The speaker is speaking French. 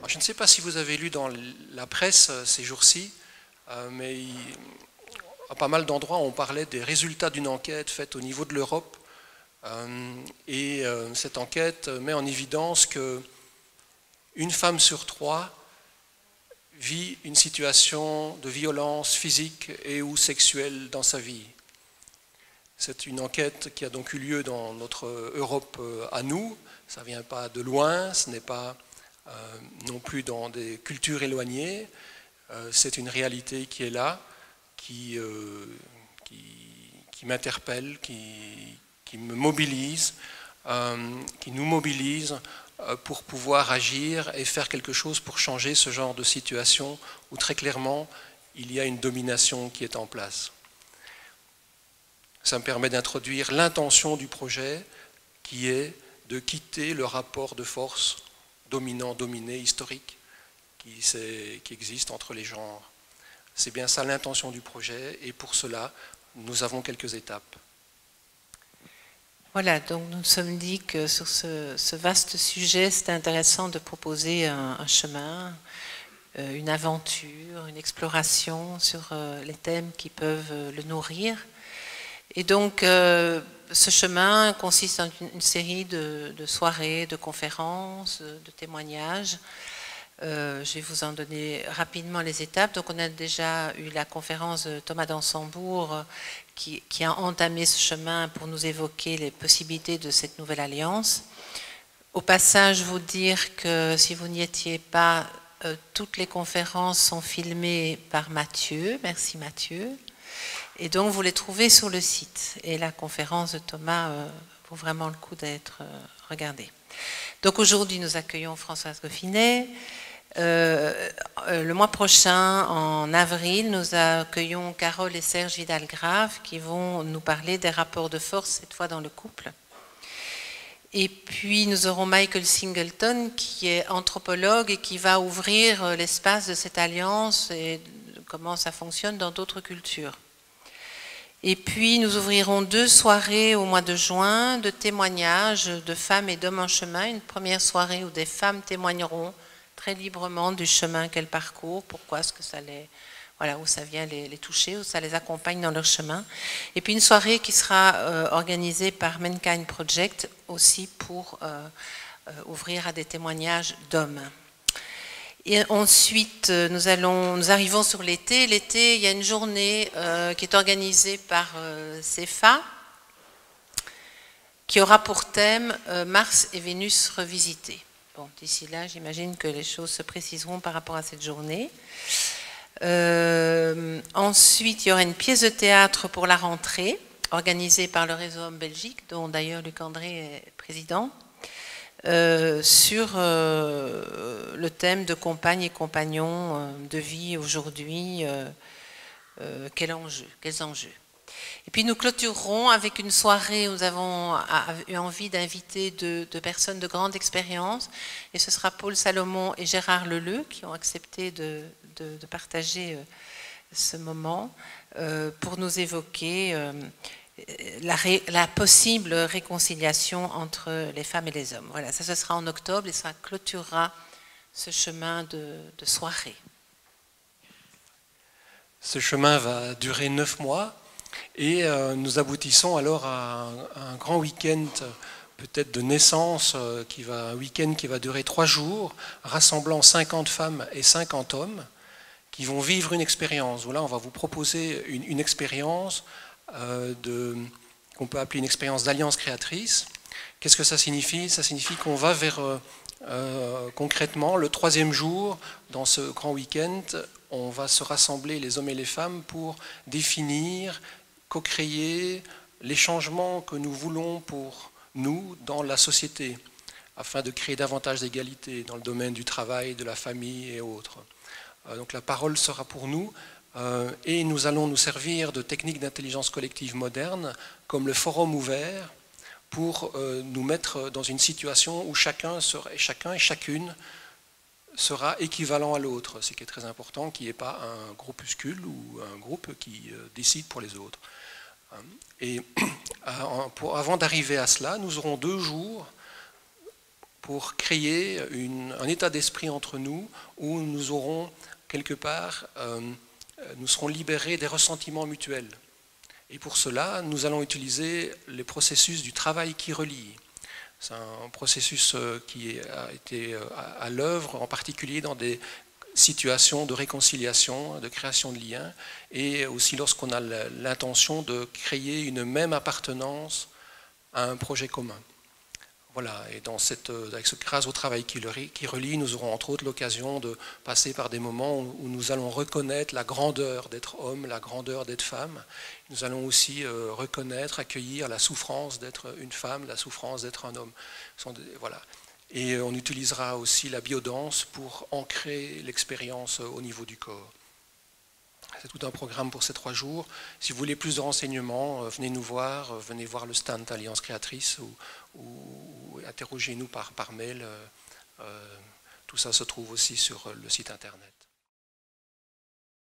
Alors, je ne sais pas si vous avez lu dans la presse ces jours-ci, mais à pas mal d'endroits, on parlait des résultats d'une enquête faite au niveau de l'Europe. Cette enquête met en évidence qu'une femme sur 3 vit une situation de violence physique et ou sexuelle dans sa vie. C'est une enquête qui a donc eu lieu dans notre Europe à nous. Ça ne vient pas de loin, ce n'est pas non plus dans des cultures éloignées. C'est une réalité qui est là, qui m'interpelle, qui me mobilise, qui nous mobilise pour pouvoir agir et faire quelque chose pour changer ce genre de situation où très clairement il y a une domination qui est en place. Ça me permet d'introduire l'intention du projet qui est de quitter le rapport de force dominant-dominé historique qui existe entre les genres. C'est bien ça l'intention du projet et pour cela nous avons quelques étapes. Voilà, donc nous nous sommes dit que sur ce vaste sujet, c'était intéressant de proposer un chemin, une aventure, une exploration sur les thèmes qui peuvent le nourrir. Et donc, ce chemin consiste en une série de soirées, de conférences, de témoignages. Je vais vous en donner rapidement les étapes. Donc, on a déjà eu la conférence de Thomas d'Ansembourg qui a entamé ce chemin pour nous évoquer les possibilités de cette nouvelle alliance. Au passage, vous dire que si vous n'y étiez pas, toutes les conférences sont filmées par Mathieu. Merci Mathieu. Et donc, vous les trouvez sur le site. Et la conférence de Thomas vaut vraiment le coup d'être regardée. Donc, aujourd'hui, nous accueillons Françoise Goffinet. Le mois prochain, en avril, nous accueillons Carole et Serge Vidal-Grave qui vont nous parler des rapports de force, cette fois dans le couple. Et puis, nous aurons Michael Singleton qui est anthropologue et qui va ouvrir l'espace de cette alliance et comment ça fonctionne dans d'autres cultures. Et puis, nous ouvrirons 2 soirées au mois de juin de témoignages de femmes et d'hommes en chemin. Une première soirée où des femmes témoigneront très librement du chemin qu'elles parcourent, pourquoi est-ce que ça les... Voilà, où ça vient les toucher, où ça les accompagne dans leur chemin. Et puis une soirée qui sera organisée par Mankind Project, aussi pour ouvrir à des témoignages d'hommes. Et ensuite, nous arrivons sur l'été. L'été, il y a une journée qui est organisée par CEFA, qui aura pour thème Mars et Vénus revisités. Bon, d'ici là, j'imagine que les choses se préciseront par rapport à cette journée. Ensuite, il y aura une pièce de théâtre pour la rentrée, organisée par le Réseau Homme Belgique, dont d'ailleurs Luc André est président, sur le thème de compagnes et compagnons de vie aujourd'hui, quels enjeux. Et puis nous clôturerons avec une soirée où nous avons eu envie d'inviter deux personnes de grande expérience, et ce sera Paul Salomon et Gérard Leleu qui ont accepté de partager ce moment pour nous évoquer la possible réconciliation entre les femmes et les hommes. Voilà, ça ce sera en octobre et ça clôturera ce chemin de soirée. Ce chemin va durer 9 mois et nous aboutissons alors à un grand week-end peut-être de naissance, un week-end qui va durer 3 jours, rassemblant 50 femmes et 50 hommes qui vont vivre une expérience. Voilà, on va vous proposer une expérience qu'on peut appeler une expérience d'alliance créatrice. Qu'est-ce que ça signifie? Ça signifie qu'on va vers, concrètement, le 3e jour, dans ce grand week-end, on va se rassembler, les hommes et les femmes, pour définir, co-créer les changements que nous voulons pour nous dans la société, afin de créer davantage d'égalité dans le domaine du travail, de la famille et autres. Donc la parole sera pour nous et nous allons nous servir de techniques d'intelligence collective modernes comme le forum ouvert pour nous mettre dans une situation où chacun et chacune sera équivalent à l'autre, ce qui est très important, qu'il n'y ait pas un groupuscule ou un groupe qui décide pour les autres. Et avant d'arriver à cela, nous aurons 2 jours pour créer un état d'esprit entre nous où nous aurons quelque part, nous serons libérés des ressentiments mutuels. Et pour cela, nous allons utiliser les processus du travail qui relie. C'est un processus qui a été à l'œuvre, en particulier dans des situations de réconciliation, de création de liens, et aussi lorsqu'on a l'intention de créer une même appartenance à un projet commun. Voilà, et grâce au travail qui relie, nous aurons entre autres l'occasion de passer par des moments où nous allons reconnaître la grandeur d'être homme, la grandeur d'être femme. Nous allons aussi reconnaître, accueillir la souffrance d'être une femme, la souffrance d'être un homme. Voilà. Et on utilisera aussi la biodanse pour ancrer l'expérience au niveau du corps. C'est tout un programme pour ces 3 jours. Si vous voulez plus de renseignements, venez nous voir, venez voir le stand Alliance Créatrice ou interrogez-nous par mail. Tout ça se trouve aussi sur le site internet.